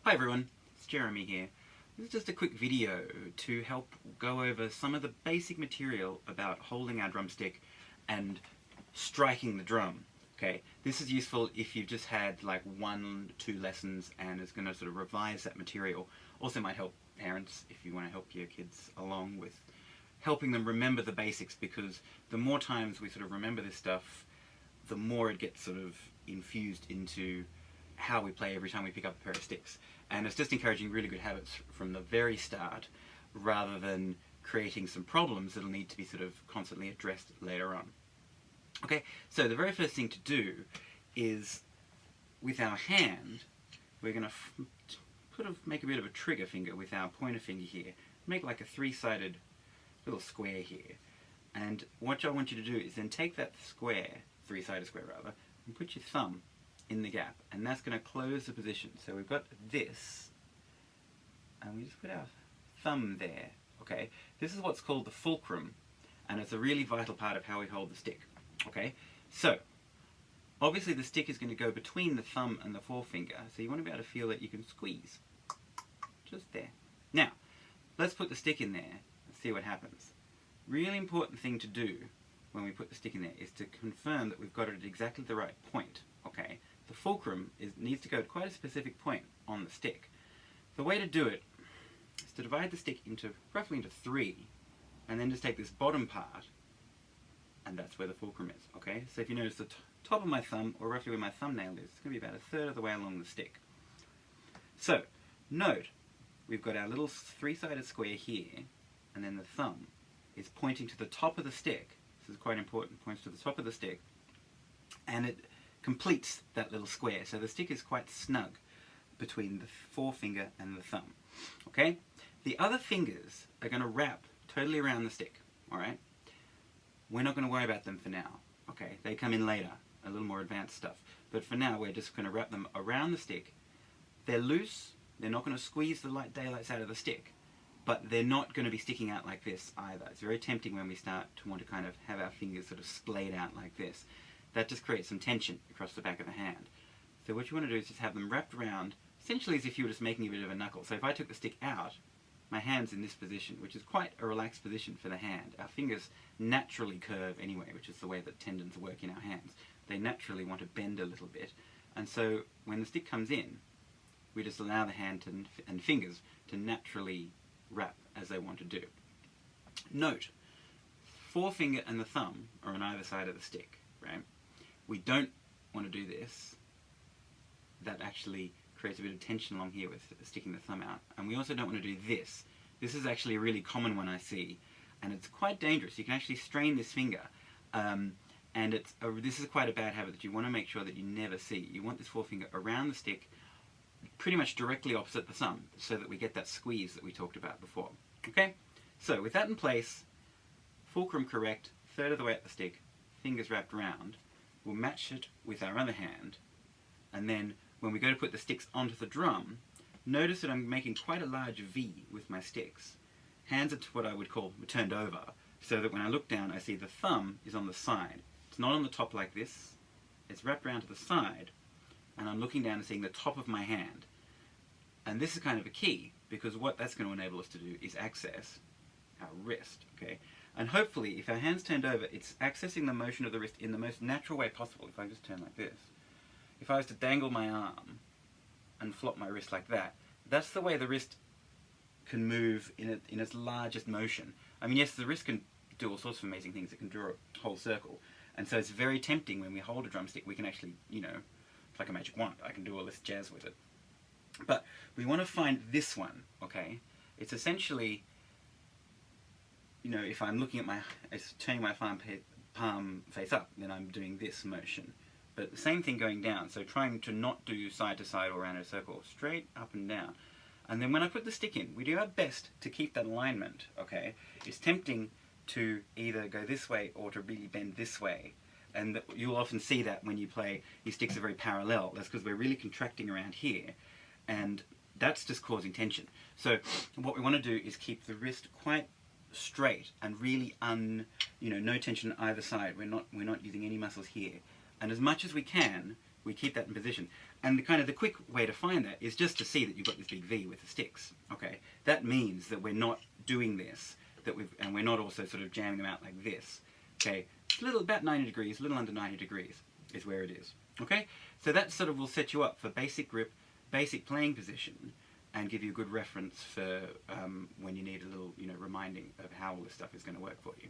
Hi everyone, it's Jeremy here. This is just a quick video to help go over some of the basic material about holding our drumstick and striking the drum. Okay, this is useful if you've just had like 1-2 lessons and it's going to sort of revise that material. Also might help parents if you want to help your kids along with helping them remember the basics, because the more times we sort of remember this stuff, the more it gets sort of infused into how we play every time we pick up a pair of sticks. And it's just encouraging really good habits from the very start, rather than creating some problems that'll need to be sort of constantly addressed later on. Okay, so the very first thing to do is, with our hand, we're going to make a bit of a trigger finger with our pointer finger here. Make like a three-sided little square here. And what I want you to do is then take that square, three-sided square rather, and put your thumb in the gap, and that's going to close the position. So we've got this, and we just put our thumb there. Okay, this is what's called the fulcrum, and it's a really vital part of how we hold the stick. Okay, so obviously the stick is going to go between the thumb and the forefinger, so you want to be able to feel that you can squeeze just there. Now let's put the stick in there and see what happens. Really important thing to do when we put the stick in there is to confirm that we've got it at exactly the right point. Okay, the fulcrum needs to go at quite a specific point on the stick. The way to do it is to divide the stick roughly into 3, and then just take this bottom part, and that's where the fulcrum is. Okay, so if you notice the top of my thumb, or roughly where my thumbnail is, it's going to be about 1/3 of the way along the stick. So note, we've got our little three-sided square here, and then the thumb is pointing to the top of the stick. This is quite important, points to the top of the stick, and it completes that little square. So the stick is quite snug between the forefinger and the thumb. Okay? The other fingers are going to wrap totally around the stick. Alright? We're not going to worry about them for now. Okay? They come in later, a little more advanced stuff. But for now, we're just going to wrap them around the stick. They're loose, they're not going to squeeze the daylights out of the stick, but they're not going to be sticking out like this either. It's very tempting when we start to want to kind of have our fingers sort of splayed out like this. That just creates some tension across the back of the hand. So what you want to do is just have them wrapped around, essentially as if you were just making a bit of a knuckle. So if I took the stick out, my hand's in this position, which is quite a relaxed position for the hand. Our fingers naturally curve anyway, which is the way that tendons work in our hands. They naturally want to bend a little bit. And so when the stick comes in, we just allow the hand and fingers to naturally wrap as they want to do. Note, forefinger and the thumb are on either side of the stick, right? We don't want to do this. That actually creates a bit of tension along here with sticking the thumb out. And we also don't want to do this. This is actually a really common one I see, and it's quite dangerous. You can actually strain this finger, and this is quite a bad habit that you want to make sure that you never see. You want this forefinger around the stick, pretty much directly opposite the thumb, so that we get that squeeze that we talked about before. Okay? So with that in place, fulcrum correct, 1/3 of the way up the stick, fingers wrapped around, we'll match it with our other hand, and then when we go to put the sticks onto the drum, notice that I'm making quite a large V with my sticks. Hands are to what I would call turned over, so that when I look down I see the thumb is on the side. It's not on the top like this, it's wrapped around to the side, and I'm looking down and seeing the top of my hand. And this is kind of a key, because what that's going to enable us to do is access our wrist, okay? And hopefully, if our hand's turned over, it's accessing the motion of the wrist in the most natural way possible. If I just turn like this. If I was to dangle my arm and flop my wrist like that, that's the way the wrist can move in its largest motion. I mean, yes, the wrist can do all sorts of amazing things. It can draw a whole circle. And so it's very tempting when we hold a drumstick, we can actually, you know, it's like a magic wand. I can do all this jazz with it. But we want to find this one, okay? It's essentially, you know, if I'm looking at turning my palm face up, then I'm doing this motion. But the same thing going down, so trying to not do side to side or around a circle, straight up and down. And then when I put the stick in, we do our best to keep that alignment, okay? It's tempting to either go this way or to really bend this way. And you'll often see that when you play, your sticks are very parallel. That's because we're really contracting around here, and that's just causing tension. So what we want to do is keep the wrist quite straight and really no tension on either side. We're not using any muscles here. And as much as we can, we keep that in position. And the quick way to find that is just to see that you've got this big V with the sticks. Okay, that means that we're not doing this, and we're not also sort of jamming them out like this. Okay, it's about 90 degrees, a little under 90 degrees is where it is. Okay, so that sort of will set you up for basic grip, basic playing position, and give you a good reference for when you need a little, reminding of how all this stuff is going to work for you.